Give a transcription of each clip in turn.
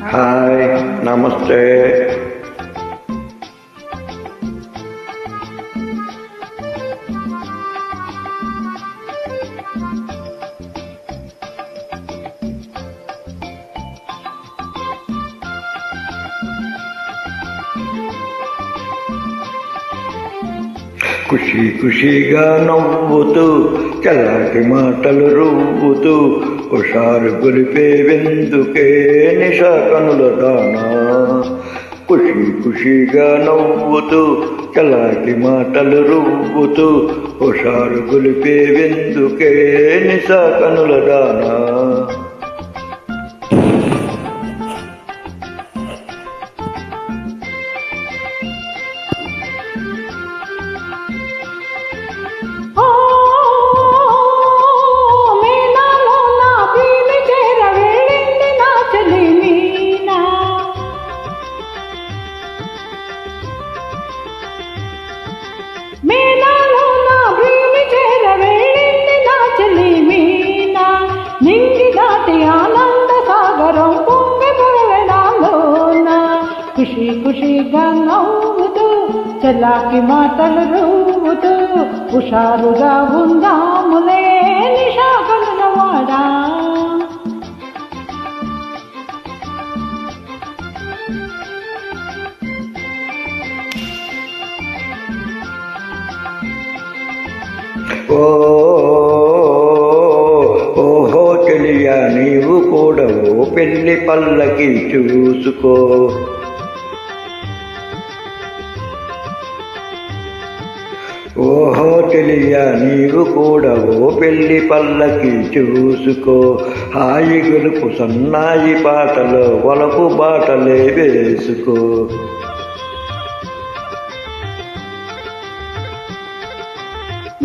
Hi నమస్తే. ఖుషి ఖుషిగా నవ్వుతూ చల్లటి మాటలు రువ్వుతూ హుషారు గొలిపే వెందుకే నిశా కనుల దానా. ఖుషి ఖుషిగా నవ్వుతూ చల్లటి మాటలు రువ్వుతూ హుషారు గొలిపే వెందుకే నిశా కనుల దానా. ఖుషి ఖుషిగా నవ్వుతూ చలాకి మాటలు రువ్వుతూ హుషారుగా ఉందాములే నిశా కనుల వాడా. ఓహో తెలియా నీవు కూడా ఓ పెళ్లి పల్లకి చూసుకో. ఓహో తెలియా నీవు కూడా ఓ పెళ్లి పల్లకి చూసుకో. హాయి గొలుపు సన్నాయి పాటలో వలపు బాటలే వేసుకో.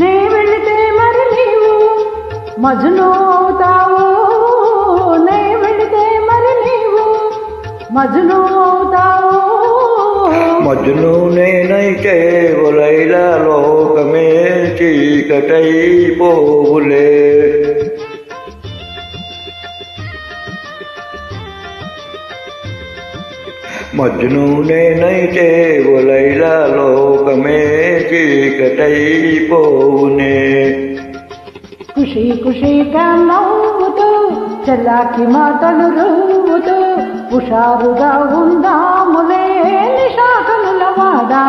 నే వెళితే మరి నీవు మజ్ను అవుతావు, నే వెళితే మరి నీవు మజ్ను అవుతావు. మజ్ను నేనైతే లైలా లోకమే చీకటైపోవులే. మజ్ను నేనైతే లైలా లోకమే చీకటైపోవునే. ఖుషి ఖుషిగా నవ్వుతూ చల్లాకి మాటలు రువ్వుతూ హుషారుగా ఉందాములే నిశా కనుల వాడా.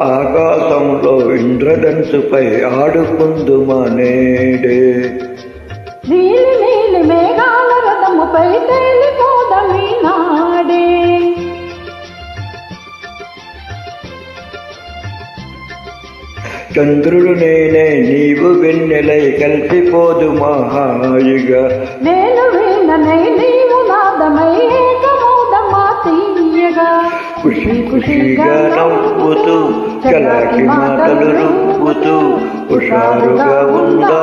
ఆకాశంలో ఇంద్రధనుసుపై ఆడుకుందుమా నేడే. నీలి నీలి మేఘాల రథముపై తేలిపోదమీ నాడే. చంద్రుడు నేనే నీవు వెన్నెలై కలిసిపోదుమా హాయిగా. నేను వీణనై నీవు నాదమై ఏకమౌదమా తీయగా. ఖుషి ఖుషిగా నవ్వుతూ చలాకి మాటలు రువ్వుతూ హుషారుగా ఉందా